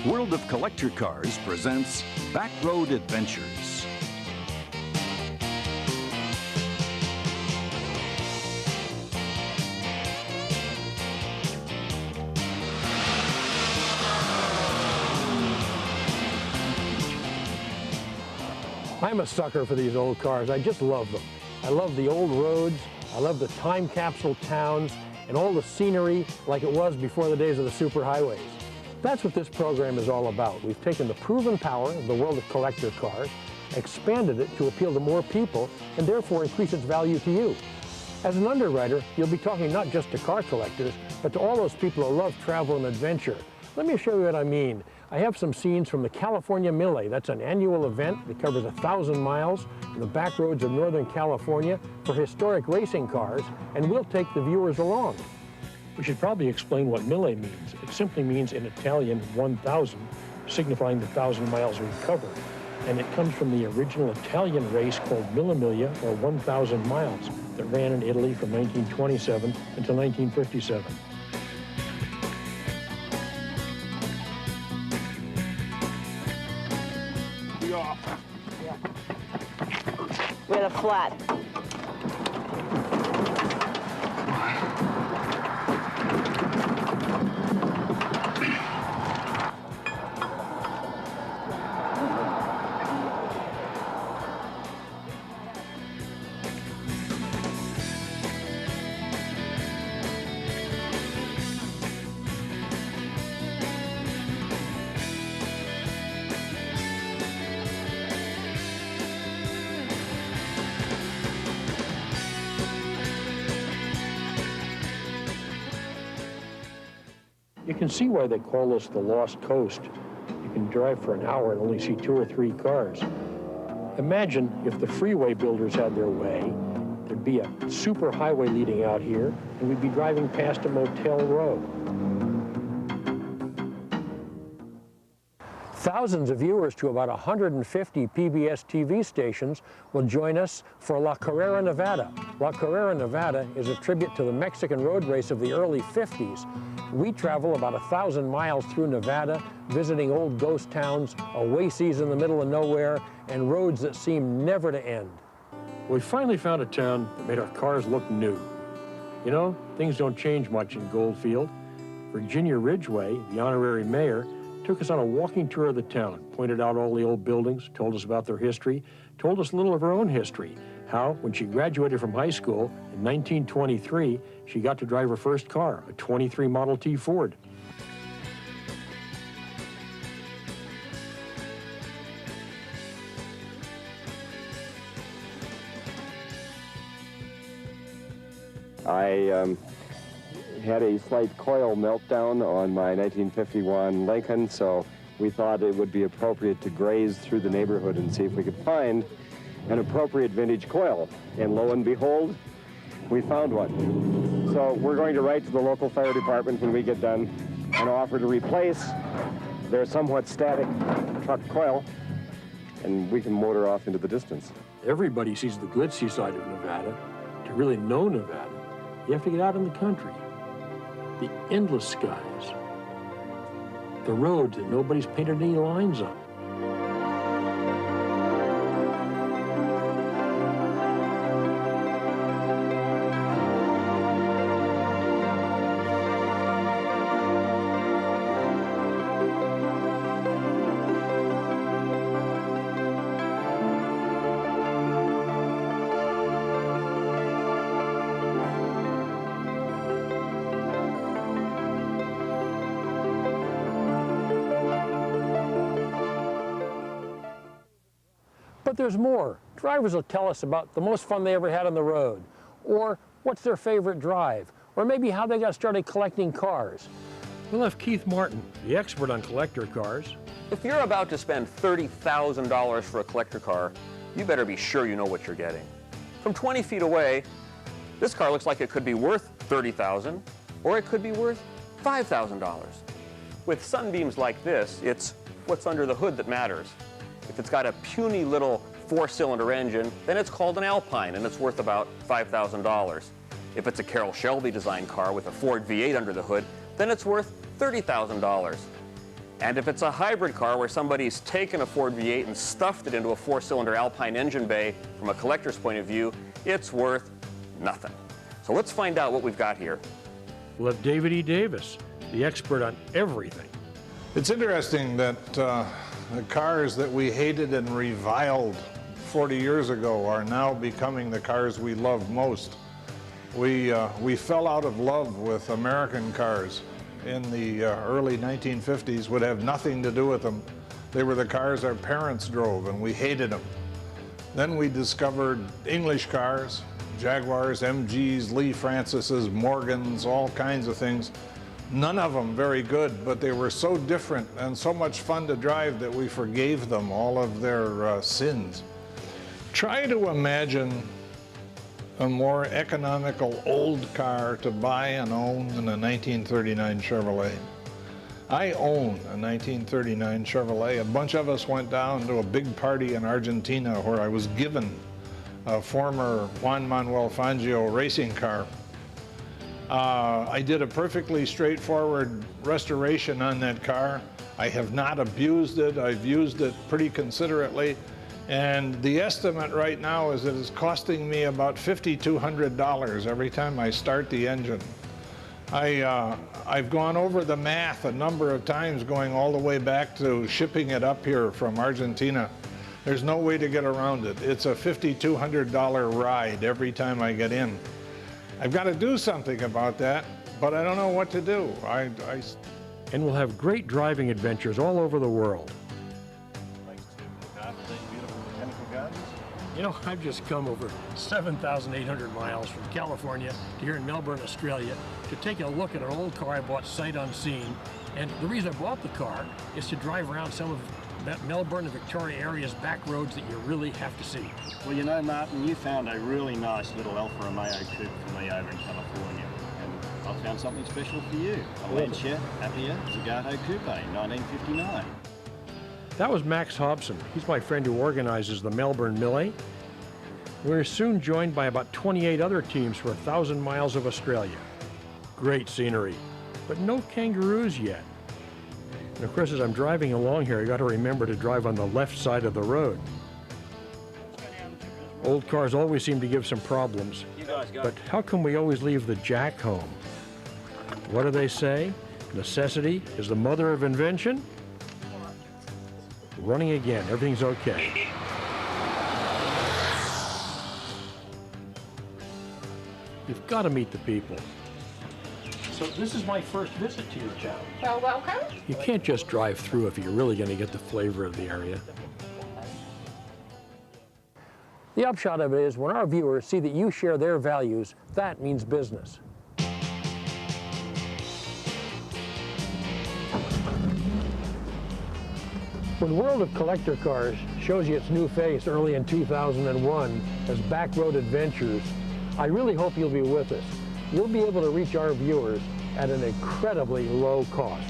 World of Collector Cars presents Backroad Adventures. I'm a sucker for these old cars. I just love them. I love the old roads. I love the time capsule towns and all the scenery like it was before the days of the superhighways. That's what this program is all about. We've taken the proven power of the world of collector cars, expanded it to appeal to more people, and therefore increase its value to you. As an underwriter, you'll be talking not just to car collectors, but to all those people who love travel and adventure. Let me show you what I mean. I have some scenes from the California Mille. That's an annual event that covers 1,000 miles in the back roads of Northern California for historic racing cars, and we'll take the viewers along. We should probably explain what Mille means. It simply means in Italian 1,000, signifying the 1,000 miles we've covered. And it comes from the original Italian race called Mille Miglia, or 1,000 miles, that ran in Italy from 1927 until 1957. We had a flat. You can see why they call this the Lost Coast. You can drive for an hour and only see 2 or 3 cars. Imagine if the freeway builders had their way, there'd be a super highway leading out here, and we'd be driving past a motel row. Thousands of viewers to about 150 PBS TV stations will join us for La Carrera Nevada. La Carrera Nevada is a tribute to the Mexican road race of the early 50s. We travel about 1,000 miles through Nevada, visiting old ghost towns, oases in the middle of nowhere, and roads that seem never to end. We finally found a town that made our cars look new. You know, things don't change much in Goldfield. Virginia Ridgway, the honorary mayor, took us on a walking tour of the town, pointed out all the old buildings, told us about their history, told us a little of her own history, how, when she graduated from high school in 1923, she got to drive her first car, a 23 Model T Ford. I had a slight coil meltdown on my 1951 Lincoln, so we thought it would be appropriate to graze through the neighborhood and see if we could find an appropriate vintage coil. And lo and behold, we found one. So we're going to write to the local fire department when we get done and offer to replace their somewhat static truck coil, and we can motor off into the distance. Everybody sees the glitzy side of Nevada. To really know Nevada, you have to get out in the country. The endless skies, the roads that nobody's painted any lines on. But there's more. Drivers will tell us about the most fun they ever had on the road, or what's their favorite drive, or maybe how they got started collecting cars. We'll have Keith Martin, the expert on collector cars. If you're about to spend $30,000 for a collector car, you better be sure you know what you're getting. From 20 feet away, this car looks like it could be worth $30,000, or it could be worth $5,000. With sunbeams like this, it's what's under the hood that matters. If it's got a puny little 4-cylinder engine, then it's called an Alpine, and it's worth about $5,000. If it's a Carroll Shelby designed car with a Ford V8 under the hood, then it's worth $30,000. And if it's a hybrid car where somebody's taken a Ford V8 and stuffed it into a 4-cylinder Alpine engine bay, from a collector's point of view, it's worth nothing. So let's find out what we've got here. We'll have David E. Davis, the expert on everything. It's interesting that the cars that we hated and reviled 40 years ago are now becoming the cars we love most. We fell out of love with American cars in the early 1950s, would have nothing to do with them. They were the cars our parents drove and we hated them. Then we discovered English cars, Jaguars, MGs, Lee Francises, Morgans, all kinds of things. None of them very good, but they were so different and so much fun to drive that we forgave them all of their sins. Try to imagine a more economical old car to buy and own than a 1939 Chevrolet. I own a 1939 Chevrolet. A bunch of us went down to a big party in Argentina where I was given a former Juan Manuel Fangio racing car. I did a perfectly straightforward restoration on that car. I have not abused it. I've used it pretty considerately. And the estimate right now is that it's costing me about $5,200 every time I start the engine. I've gone over the math a number of times, going all the way back to shipping it up here from Argentina. There's no way to get around it. It's a $5,200 ride every time I get in. I've got to do something about that, but I don't know what to do. And we'll have great driving adventures all over the world. You know, I've just come over 7,800 miles from California to here in Melbourne, Australia, to take a look at an old car I bought sight unseen. And the reason I bought the car is to drive around some of Melbourne and Victoria area's back roads that you really have to see. Well, you know, Martin, you found a really nice little Alfa Romeo coupe for me over in California. And I found something special for you. A Lancia Appia Zagato Coupe, 1959. That was Max Hobson. He's my friend who organizes the Melbourne Millie. We're soon joined by about 28 other teams for 1,000 miles of Australia. Great scenery, but no kangaroos yet. And of course, as I'm driving along here, I got to remember to drive on the left side of the road. Old cars always seem to give some problems, but how come we always leave the jack home? What do they say? Necessity is the mother of invention? Running again, everything's okay. You've got to meet the people. So this is my first visit to your town. Well, welcome. You can't just drive through if you're really going to get the flavor of the area. The upshot of it is, when our viewers see that you share their values, that means business. When World of Collector Cars shows you its new face early in 2001 as Backroad Adventures, I really hope you'll be with us. You'll be able to reach our viewers at an incredibly low cost.